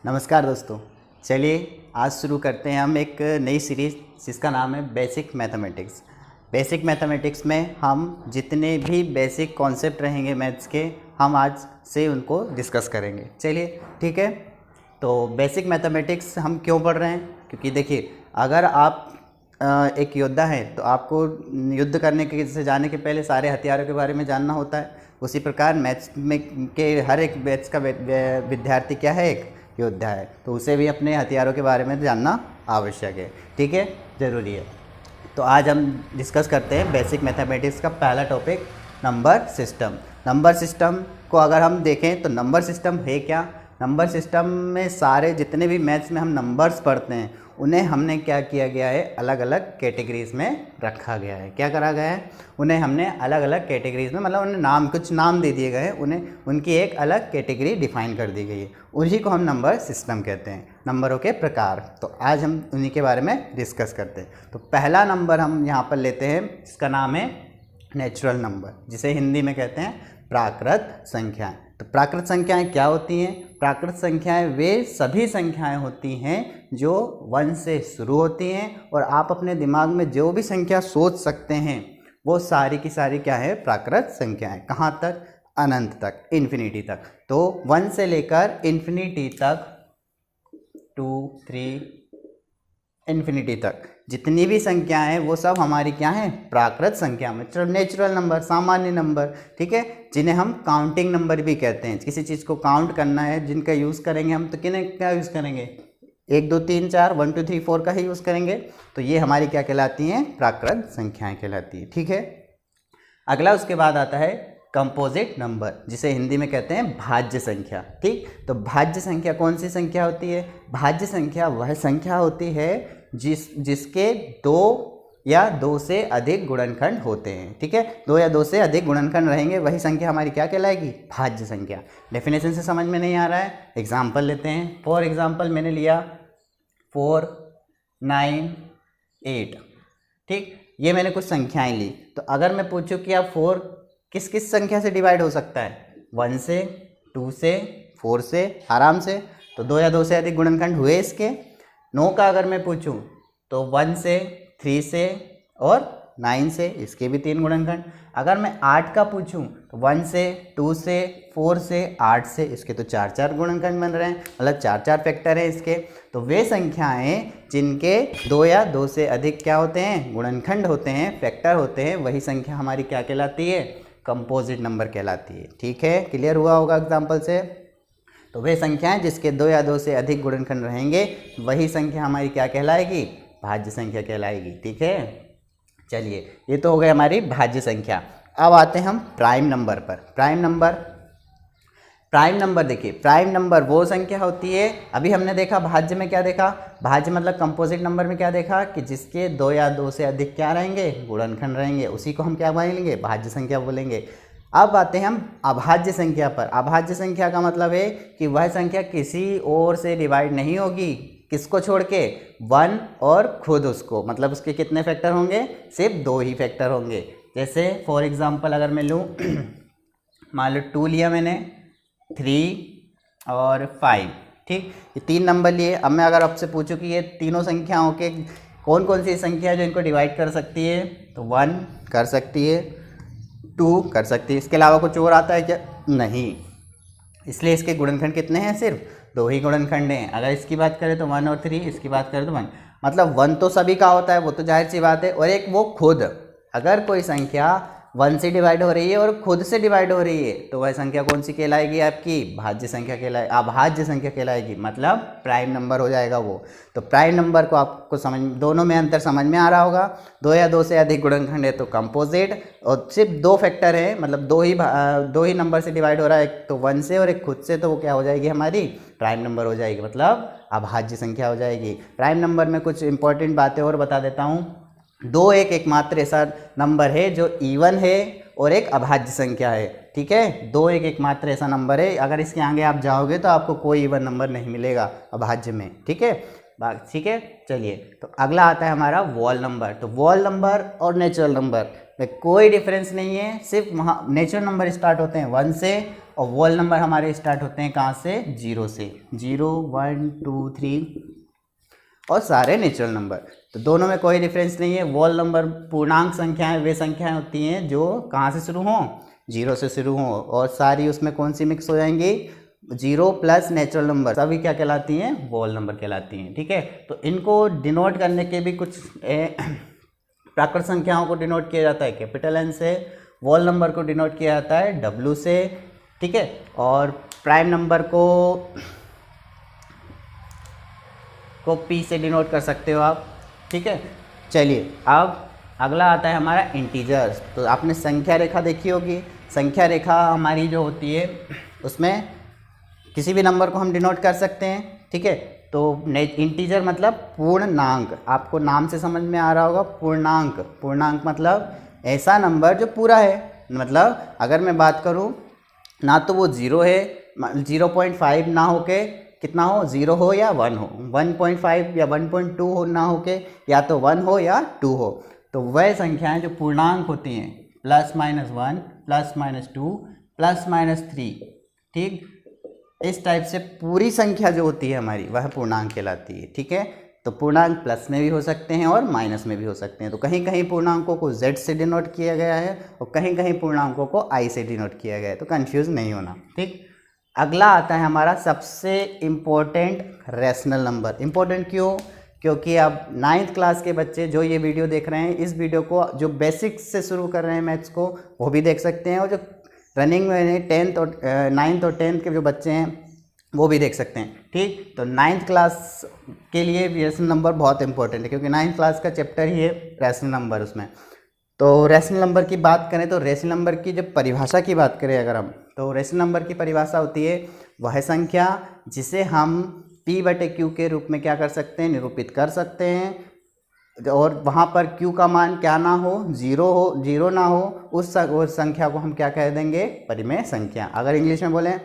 नमस्कार दोस्तों। चलिए आज शुरू करते हैं हम एक नई सीरीज़ जिसका नाम है बेसिक मैथमेटिक्स। बेसिक मैथमेटिक्स में हम जितने भी बेसिक कॉन्सेप्ट रहेंगे मैथ्स के, हम आज से उनको डिस्कस करेंगे। चलिए ठीक है। तो बेसिक मैथमेटिक्स हम क्यों पढ़ रहे हैं? क्योंकि देखिए, अगर आप एक योद्धा हैं तो आपको युद्ध करने के से जाने के पहले सारे हथियारों के बारे में जानना होता है। उसी प्रकार मैथ्स में के हर एक मैथ्स का विद्यार्थी क्या है? एक योद्धा है, तो उसे भी अपने हथियारों के बारे में जानना आवश्यक है। ठीक है, ज़रूरी है। तो आज हम डिस्कस करते हैं बेसिक मैथमेटिक्स का पहला topic, number system. Number system को अगर हम देखें तो नंबर सिस्टम है क्या? नंबर सिस्टम में सारे जितने भी मैथ्स में हम नंबर्स पढ़ते हैं उन्हें हमने क्या किया गया है? अलग अलग कैटेगरीज में रखा गया है। क्या करा गया है? उन्हें हमने अलग अलग कैटेगरीज में, मतलब उन्हें कुछ नाम दे दिए गए हैं, उन्हें उनकी एक अलग कैटेगरी डिफाइन कर दी गई है। उन्हीं को हम नंबर सिस्टम कहते हैं, नंबरों के प्रकार। तो आज हम उन्हीं के बारे में डिस्कस करते हैं। तो पहला नंबर हम यहाँ पर लेते हैं, जिसका नाम है नेचुरल नंबर, जिसे हिंदी में कहते हैं प्राकृत संख्याएं। तो प्राकृत संख्याएं क्या होती हैं? प्राकृत संख्याएं वे सभी संख्याएं होती हैं जो 1 से शुरू होती हैं, और आप अपने दिमाग में जो भी संख्या सोच सकते हैं वो सारी की सारी क्या है? प्राकृत संख्याएं। कहाँ तक? अनंत तक, इन्फिनिटी तक। तो 1 से लेकर इन्फिनिटी तक, 2, 3, इन्फिनिटी तक जितनी भी संख्याएं हैं वो सब हमारी क्या है? प्राकृत संख्या में, नेचुरल नंबर, सामान्य नंबर। ठीक है, जिन्हें हम काउंटिंग नंबर भी कहते हैं। किसी चीज़ को काउंट करना है, जिनका यूज़ करेंगे हम, तो किन्हें क्या यूज़ करेंगे? 1 2 3 4, 1 2 3 4 का ही यूज़ करेंगे। तो ये हमारी क्या कहलाती हैं? प्राकृत संख्याएँ कहलाती है। ठीक है, अगला उसके बाद आता है कंपोजिट नंबर, जिसे हिंदी में कहते हैं भाज्य संख्या। ठीक, तो भाज्य संख्या कौन सी संख्या होती है? भाज्य संख्या वह संख्या होती है जिसके 2 या 2 से अधिक गुणनखंड होते हैं। ठीक है, 2 या 2 से अधिक गुणनखंड रहेंगे, वही संख्या हमारी क्या कहलाएगी? भाज्य संख्या। डेफिनेशन से समझ में नहीं आ रहा है? एग्जाम्पल लेते हैं। फॉर एग्जाम्पल मैंने लिया 4, 9, 8। ठीक, ये मैंने कुछ संख्याएं ली। तो अगर मैं पूछूं कि आप 4 किस किस संख्या से डिवाइड हो सकता है? 1 से, 2 से, 4 से, आराम से। तो 2 या 2 से अधिक गुणनखंड हुए इसके। 9 का अगर मैं पूछूं तो 1 से, 3 से और 9 से, इसके भी 3 गुणनखंड। अगर मैं 8 का पूछूं तो 1 से, 2 से, 4 से, 8 से, इसके तो 4 गुणनखंड बन रहे हैं, मतलब 4 फैक्टर हैं इसके। तो वे संख्याएं जिनके 2 या 2 से अधिक क्या होते हैं? गुणनखंड होते हैं, फैक्टर होते हैं, वही संख्या हमारी क्या कहलाती है? कंपोजिट नंबर कहलाती है। ठीक है, क्लियर हुआ होगा एग्जाम्पल से? तो वे संख्याएं जिसके 2 या 2 से अधिक गुणनखंड रहेंगे, वही संख्या हमारी क्या कहलाएगी? भाज्य संख्या कहलाएगी। ठीक है, चलिए ये तो हो गई हमारी भाज्य संख्या। अब आते हैं हम प्राइम नंबर पर। प्राइम नंबर देखिए, प्राइम नंबर वो संख्या होती है, अभी हमने देखा भाज्य में क्या देखा? भाज्य मतलब कंपोजिट नंबर में क्या देखा? कि जिसके 2 या 2 से अधिक क्या रहेंगे? गुणनखंड रहेंगे, उसी को हम क्या बोलेंगे? भाज्य संख्या बोलेंगे। अब आते हैं हम अभाज्य संख्या पर। अभाज्य संख्या का मतलब है कि वह संख्या किसी और से डिवाइड नहीं होगी, किसको छोड़ के? 1 और खुद उसको, मतलब उसके कितने फैक्टर होंगे? सिर्फ 2 ही फैक्टर होंगे। जैसे फॉर एग्जांपल अगर मैं लूँ, मान लो 2 लिया मैंने, 3 और 5। ठीक, ये 3 नंबर लिए। अब मैं अगर आपसे पूछूं कि ये तीनों संख्याओं के कौन कौन सी संख्या है जो इनको डिवाइड कर सकती है, तो 1 कर सकती है, 2 कर सकती है। इसके अलावा कुछ और आता है क्या? नहीं। इसलिए इसके गुणनखंड कितने हैं? सिर्फ 2 ही गुणनखंड हैं। अगर इसकी बात करें तो 1 और 3, इसकी बात करें तो 1। मतलब 1 तो सभी का होता है, वो तो जाहिर सी बात है। और एक वो खुद, अगर कोई संख्या 1 से डिवाइड हो रही है और खुद से डिवाइड हो रही है, तो वह संख्या कौन सी कहलाएगी? आपकी भाज्य संख्या कहलाएगी, अभाज्य संख्या कहलाएगी, मतलब प्राइम नंबर हो जाएगा वो। तो प्राइम नंबर को आपको दोनों में अंतर समझ में आ रहा होगा। 2 या 2 से अधिक गुणनखंड है तो कंपोजिट, और सिर्फ 2 फैक्टर है, मतलब 2 ही नंबर से डिवाइड हो रहा है, एक तो 1 से और एक खुद से, तो वो क्या हो जाएगी? हमारी प्राइम नंबर हो जाएगी, मतलब अभाज्य संख्या हो जाएगी। प्राइम नंबर में कुछ इंपॉर्टेंट बातें और बता देता हूँ। 2 एकमात्र ऐसा नंबर है जो इवन है और एक अभाज्य संख्या है। ठीक है, 2 एकमात्र ऐसा नंबर है, अगर इसके आगे आप जाओगे तो आपको कोई इवन नंबर नहीं मिलेगा अभाज्य में। ठीक है, ठीक है। चलिए, तो अगला आता है हमारा वॉल नंबर। तो वॉल नंबर और नेचुरल नंबर में कोई डिफरेंस नहीं है, सिर्फ वहाँ नेचुरल नंबर स्टार्ट होते हैं 1 से और वॉल नंबर हमारे स्टार्ट होते हैं कहाँ से, 0 से। 0 1 2 3 और सारे नेचुरल नंबर, तो दोनों में कोई डिफरेंस नहीं है। वॉल नंबर पूर्णांक संख्याएं वे संख्याएं होती हैं जो कहाँ से शुरू हों, 0 से शुरू हों, और सारी उसमें कौन सी मिक्स हो जाएंगी, 0 प्लस नेचुरल नंबर, सभी क्या कहलाती हैं, वॉल नंबर कहलाती हैं। ठीक है, तो इनको डिनोट करने के भी कुछ प्राकृत संख्याओं को डिनोट किया जाता है कैपिटल N से, वॉल नंबर को डिनोट किया जाता है W से। ठीक है, और प्राइम नंबर को P से डिनोट कर सकते हो आप। ठीक है, चलिए अब अगला आता है हमारा इंटीजर्स। तो आपने संख्या रेखा देखी होगी, संख्या रेखा हमारी जो होती है उसमें किसी भी नंबर को हम डिनोट कर सकते हैं। ठीक है, तो इंटीजर मतलब पूर्णांक, आपको नाम से समझ में आ रहा होगा, पूर्णांक। पूर्णांक मतलब ऐसा नंबर जो पूरा है, मतलब अगर मैं बात करूं ना तो वो 0 है, 0.5 ना हो के कितना हो, 0 हो या 1 हो, 1.5 या 1.2 हो ना हो के या तो 1 हो या 2 हो, तो वह संख्याएं जो पूर्णांक होती हैं +-1 +-2 +-3। ठीक, इस टाइप से पूरी संख्या जो होती है हमारी वह पूर्णांक कहलाती है। ठीक है, तो पूर्णांक प्लस में भी हो सकते हैं और माइनस में भी हो सकते हैं। तो कहीं कहीं पूर्णांकों को Z से डिनोट किया गया है और कहीं कहीं पूर्णांकों को I से डिनोट किया गया है, तो कंफ्यूज नहीं होना। ठीक, अगला आता है हमारा सबसे इम्पोर्टेंट रैशनल नंबर। इम्पोर्टेंट क्यों, क्योंकि अब 9th क्लास के बच्चे जो ये वीडियो देख रहे हैं, इस वीडियो को जो बेसिक्स से शुरू कर रहे हैं मैथ्स को, वो भी देख सकते हैं, और जो रनिंग में 10th और 9th और 10th के जो बच्चे हैं वो भी देख सकते हैं। ठीक, तो 9th क्लास के लिए रैशनल नंबर बहुत इंपॉर्टेंट है, क्योंकि 9th क्लास का चैप्टर ही है रैशनल नंबर उसमें। तो रैशनल नंबर की बात करें तो रैशनल नंबर की जब परिभाषा की बात करें अगर हम, तो रैशनल नंबर की परिभाषा होती है वह संख्या जिसे हम P/Q के रूप में क्या कर सकते हैं, निरूपित कर सकते हैं, और वहाँ पर Q का मान क्या ना हो, 0 ना हो, उस संख्या को हम क्या कह देंगे, परिमेय संख्या। अगर इंग्लिश में बोलें,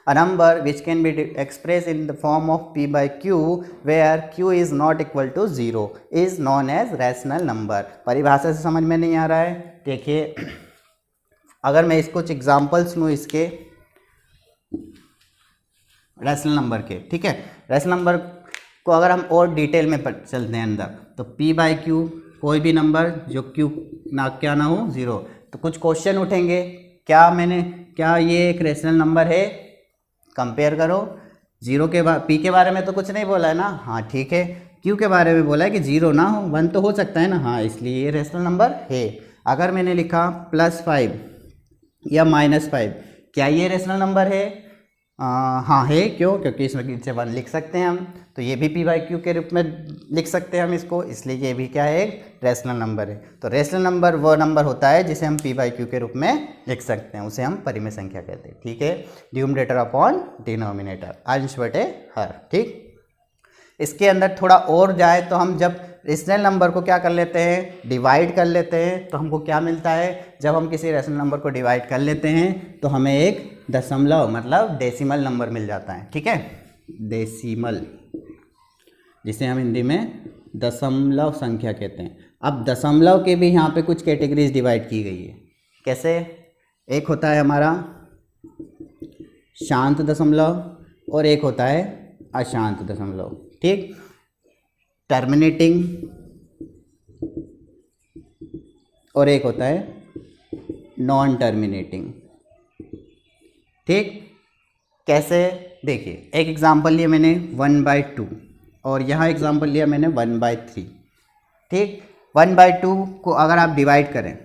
a number which can be expressed in the form of P/Q where Q is not equal to 0 is known as rational number। परिभाषा से समझ में नहीं आ रहा है, देखिए अगर मैं इसको कुछ एग्जाम्पल्स लूँ इसके रैशनल नंबर के। ठीक है, रैशनल नंबर को अगर हम और डिटेल में चलते हैं अंदर, तो P/Q कोई भी नंबर जो Q ना क्या ना हो, 0। तो कुछ क्वेश्चन उठेंगे, क्या ये एक रैशनल नंबर है, कंपेयर करो। 0 के बाद P के बारे में तो कुछ नहीं बोला है ना, हाँ ठीक है। Q के बारे में बोला है कि 0 ना हो, 1 तो हो सकता है ना, हाँ, इसलिए ये रैशनल नंबर है। अगर मैंने लिखा +5 या -5, क्या ये रैशनल नंबर है, हाँ है। क्यों, क्योंकि इसमें नीचे 1 लिख सकते हैं हम, तो ये भी P/Q के रूप में लिख सकते हैं हम इसको, इसलिए ये भी क्या है, एक रैशनल नंबर है। तो रैशनल नंबर वो नंबर होता है जिसे हम P/Q के रूप में लिख सकते हैं, उसे हम परिमेय संख्या कहते हैं। ठीक है, न्यूमरेटर अपॉन डिनोमिनेटर, अंश बटे हर। ठीक, इसके अंदर थोड़ा और जाए तो हम जब रैशनल नंबर को क्या कर लेते हैं, डिवाइड कर लेते हैं, तो हमको क्या मिलता है, जब हम किसी रैशनल नंबर को डिवाइड कर लेते हैं तो हमें एक दशमलव मतलब डेसिमल नंबर मिल जाता है। ठीक है, डेसिमल, जिसे हम हिंदी में दशमलव संख्या कहते हैं। अब दशमलव के भी यहाँ पे कुछ कैटेगरीज डिवाइड की गई है। कैसे, एक होता है हमारा शांत दशमलव और एक होता है अशांत दशमलव। ठीक, टर्मिनेटिंग और एक होता है नॉन टर्मिनेटिंग। ठीक, कैसे, देखिए एक एग्जांपल लिया मैंने 1/2 और यहाँ एग्जांपल लिया मैंने 1/3। ठीक, 1/2 को अगर आप डिवाइड करें,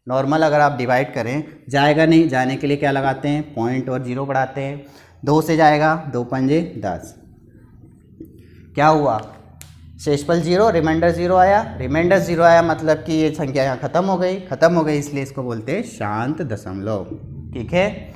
नॉर्मल अगर आप डिवाइड करें, जाएगा नहीं, जाने के लिए क्या लगाते हैं, पॉइंट और 0 बढ़ाते हैं। 2 से जाएगा, 2 पंजे 10, क्या हुआ, शेषफल 0, रिमाइंडर 0 आया, रिमाइंडर 0 आया मतलब कि ये संख्या यहाँ खत्म हो गई, इसलिए इसको बोलते हैं शांत दशमलव। ठीक है,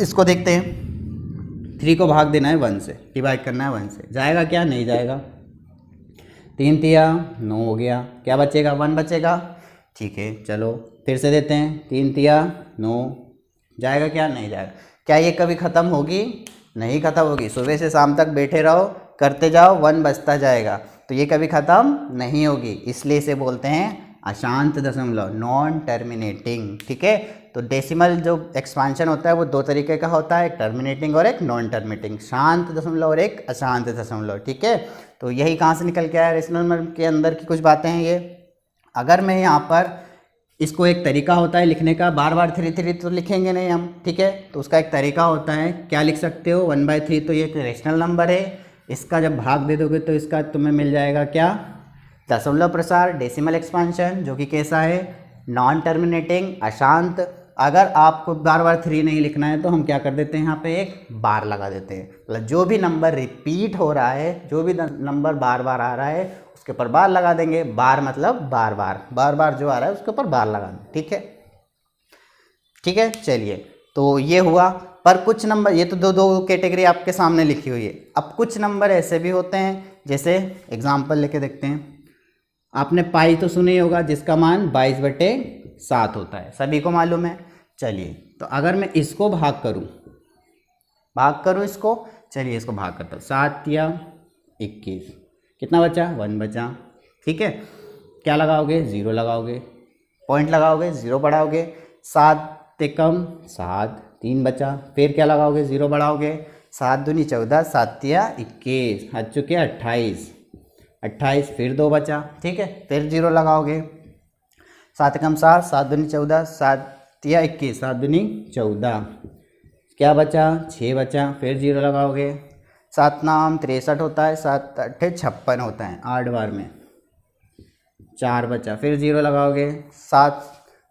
इसको देखते हैं, 3 को भाग देना है 1 से, डिवाइड करना है 1 से, जाएगा क्या, नहीं जाएगा। 3 तिया 9 हो गया, क्या बचेगा, 1 बचेगा। ठीक है, चलो फिर से देते हैं, 3 तिया 9, जाएगा क्या, नहीं जाएगा। क्या ये कभी ख़त्म होगी, नहीं ख़त्म होगी। सुबह से शाम तक बैठे रहो, करते जाओ, 1 बचता जाएगा, तो ये कभी ख़त्म नहीं होगी। इसलिए इसे बोलते हैं अशांत दशमलव, नॉन टर्मिनेटिंग। ठीक है, तो डेसिमल जो एक्सपांशन होता है वो 2 तरीके का होता है, एक टर्मिनेटिंग और एक नॉन टर्मिनेटिंग, शांत दशमलव और एक अशांत दशमलव। ठीक है, तो यही कहाँ से निकल के आया, रेशनल नंबर के अंदर की कुछ बातें हैं ये। अगर मैं यहाँ पर इसको, एक तरीका होता है लिखने का, बार बार 3 तो लिखेंगे नहीं हम। ठीक है, तो उसका एक तरीका होता है, क्या लिख सकते हो, 1/3 तो ये एक रेशनल नंबर है, इसका जब भाग दे दोगे तो इसका तुम्हें मिल जाएगा क्या, दशमलव प्रसार, डेसिमल एक्सपांशन, जो कि कैसा है, नॉन टर्मिनेटिंग, अशांत। अगर आपको बार बार 3 नहीं लिखना है तो हम क्या कर देते हैं, यहाँ पे एक बार लगा देते हैं। मतलब जो भी नंबर रिपीट हो रहा है, जो भी नंबर बार बार आ रहा है उसके ऊपर बार लगा देंगे। बार मतलब बार बार जो आ रहा है उसके ऊपर बार लगा दें। ठीक है, ठीक है, चलिए, तो ये हुआ। पर कुछ नंबर, ये तो दो कैटेगरी आपके सामने लिखी हुई है। अब कुछ नंबर ऐसे भी होते हैं, जैसे एग्जाम्पल लेके देखते हैं। आपने पाई तो सुनी होगा, जिसका मान 22/7 होता है, सभी को मालूम है। चलिए, तो अगर मैं इसको भाग करूँ इसको, चलिए इसको भाग करता हूँ, 7 या 21, कितना बचा, 1 बचा। ठीक है, क्या लगाओगे, 0 लगाओगे, पॉइंट लगाओगे, 0 बढ़ाओगे, 7 कम 7, 3 बचा, फिर क्या लगाओगे, 0 बढ़ाओगे, 7 दूनी 14, 7 या 21, हद चुके 28, फिर 2 बचा। ठीक है, फिर 0 लगाओगे, 7 कम 7, 7 दूनी 14, 7 या 21, 7 दूनी 14, क्या बचा, 6 बचा, फिर 0 लगाओगे, 7 नाम 63 होता है, 7 8 56 होता है, 8 बार में 4 बचा, फिर 0 लगाओगे, 7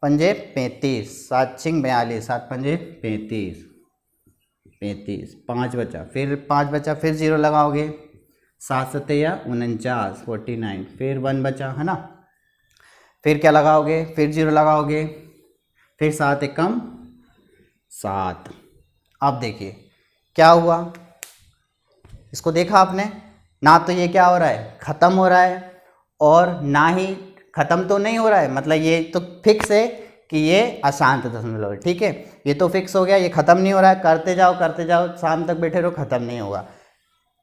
पंजे 35, 7 छिंग 42, 7 पंजे 35, 5 बचा, फिर 5 बचा, फिर 0 लगाओगे, 7 7 या 49, 49, फिर 1 बचा, है ना। फिर क्या लगाओगे, फिर 0 लगाओगे, फिर 7 एकम 7। अब देखिए क्या हुआ, इसको देखा आपने ना, तो ये क्या हो रहा है, ख़त्म हो रहा है, और ना ही ख़त्म तो नहीं हो रहा है, मतलब ये तो फिक्स है कि ये अशांत दशमलव है। ठीक है, ये तो फिक्स हो गया, ये ख़त्म नहीं हो रहा है, करते जाओ, शाम तक बैठे रहो, ख़त्म नहीं होगा।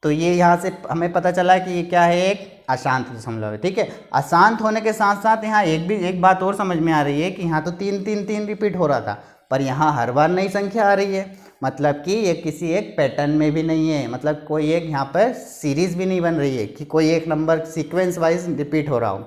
तो ये यहाँ से हमें पता चला कि ये क्या है, एक अशांत दशमलव है। ठीक है, अशांत होने के साथ साथ यहाँ एक बात और समझ में आ रही है कि यहाँ तो 3 रिपीट हो रहा था, पर यहाँ हर बार नई संख्या आ रही है, मतलब कि ये किसी एक पैटर्न में भी नहीं है, मतलब कोई एक यहाँ पर सीरीज़ भी नहीं बन रही है कि कोई एक नंबर सीक्वेंस वाइज रिपीट हो रहा हो।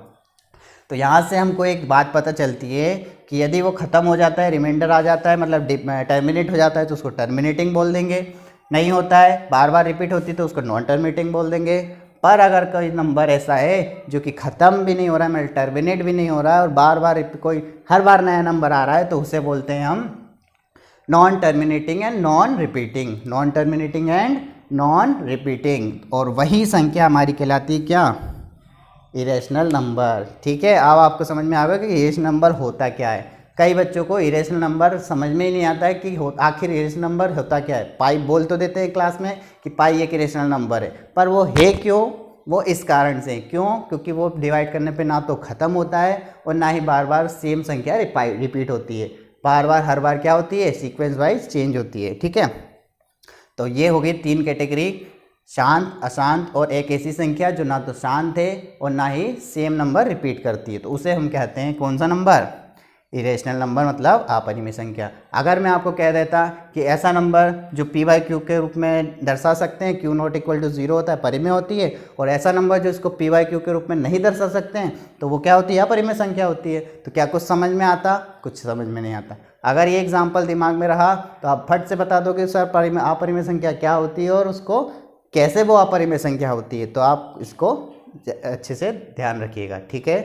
तो यहाँ से हमको एक बात पता चलती है कि यदि वो ख़त्म हो जाता है, रिमाइंडर आ जाता है, मतलब टर्मिनेट हो जाता है, तो उसको टर्मिनेटिंग बोल देंगे। नहीं होता है, बार बार रिपीट होती है, तो उसको नॉन टर्मिनेटिंग बोल देंगे। पर अगर कोई नंबर ऐसा है जो कि ख़त्म भी नहीं हो रहा है, मतलब टर्मिनेट भी नहीं हो रहा है, और बार बार कोई हर बार नया नंबर आ रहा है, तो उसे बोलते हैं हम non terminating and non repeating. और वही संख्या हमारी कहलाती है क्या, इरेशनल नंबर। ठीक है, अब आपको समझ में आएगा कि इरेशनल नंबर होता क्या है। कई बच्चों को इरेशनल नंबर समझ में ही नहीं आता है कि आखिर इरेशनल नंबर होता क्या है। पाई बोल तो देते हैं क्लास में कि पाई एक इरेशनल नंबर है, पर वो है क्यों, वो इस कारण से, क्योंकि वो डिवाइड करने पे ना तो ख़त्म होता है और ना ही बार बार सेम संख्या रिपीट होती है, बार बार हर बार क्या होती है, सीक्वेंस वाइज चेंज होती है। ठीक है, तो ये हो गई 3 कैटेगरी, शांत, अशांत और एक ऐसी संख्या जो ना तो शांत है और ना ही सेम नंबर रिपीट करती है, तो उसे हम कहते हैं कौन सा नंबर, इरेशनल नंबर, मतलब अपरिमेय संख्या। अगर मैं आपको कह देता कि ऐसा नंबर जो p/q के रूप में दर्शा सकते हैं, q नॉट इक्वल टू 0 होता है, परिमेय होती है, और ऐसा नंबर जो इसको p/q के रूप में नहीं दर्शा सकते हैं, तो वो क्या होती है, अपरिमेय संख्या होती है। तो क्या कुछ समझ में आता, कुछ समझ में नहीं आता। अगर ये एग्जाम्पल दिमाग में रहा तो आप फट से बता दोगे सर अपरिमेय संख्या क्या होती है और उसको कैसे वो अपरिमेय संख्या होती है, तो आप इसको अच्छे से ध्यान रखिएगा। ठीक है,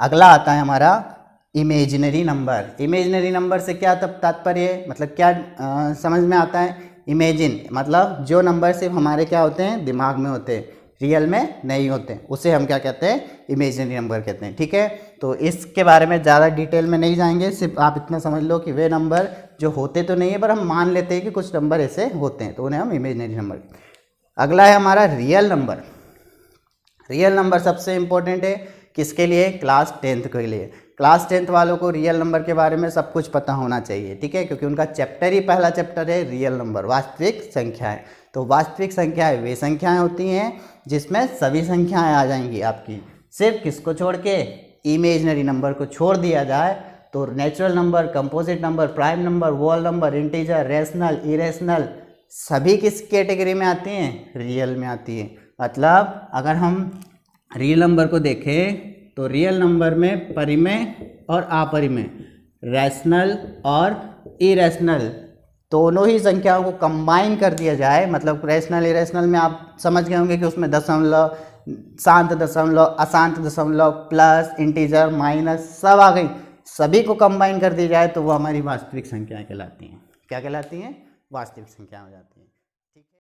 अगला आता है हमारा इमेजिनरी नंबर। इमेजिनरी नंबर से क्या तात्पर्य है, मतलब क्या समझ में आता है। इमेजिन मतलब जो नंबर सिर्फ हमारे क्या होते हैं, दिमाग में होते हैं, रियल में नहीं होते, उसे हम क्या कहते हैं, इमेजिनरी नंबर कहते हैं। ठीक है, तो इसके बारे में ज़्यादा डिटेल में नहीं जाएंगे, सिर्फ आप इतना समझ लो कि वे नंबर जो होते तो नहीं है, पर हम मान लेते हैं कि कुछ नंबर ऐसे होते हैं, तो उन्हें हम इमेजिनरी नंबर। अगला है हमारा रियल नंबर। रियल नंबर सबसे इम्पोर्टेंट है किसके लिए, क्लास 10th के लिए। क्लास 10th वालों को रियल नंबर के बारे में सब कुछ पता होना चाहिए, ठीक है, क्योंकि उनका चैप्टर ही पहला चैप्टर है रियल नंबर, वास्तविक संख्याएं। तो वास्तविक संख्याएं वे संख्याएं होती हैं जिसमें सभी संख्याएं आ जाएंगी आपकी, सिर्फ किसको छोड़ के, इमेजनरी नंबर को छोड़ दिया जाए तो natural number, composite number, prime number, whole number, integer, rational, irrational सभी किस कैटेगरी में आती हैं, रियल में आती है। मतलब अगर हम रियल नंबर को देखें तो रियल नंबर में परिमेय और अपरिमेय, रैशनल और इरेशनल दोनों ही संख्याओं को कंबाइन कर दिया जाए, मतलब रैशनल इरेशनल में आप समझ गए होंगे कि उसमें दशमलव, शांत दशमलव, अशांत दशमलव, प्लस, इंटीजर, माइनस सब आ गई, सभी को कंबाइन कर दिया जाए तो वो हमारी वास्तविक संख्याएं कहलाती हैं। क्या कहलाती हैं? वास्तविक संख्या हो जाती है।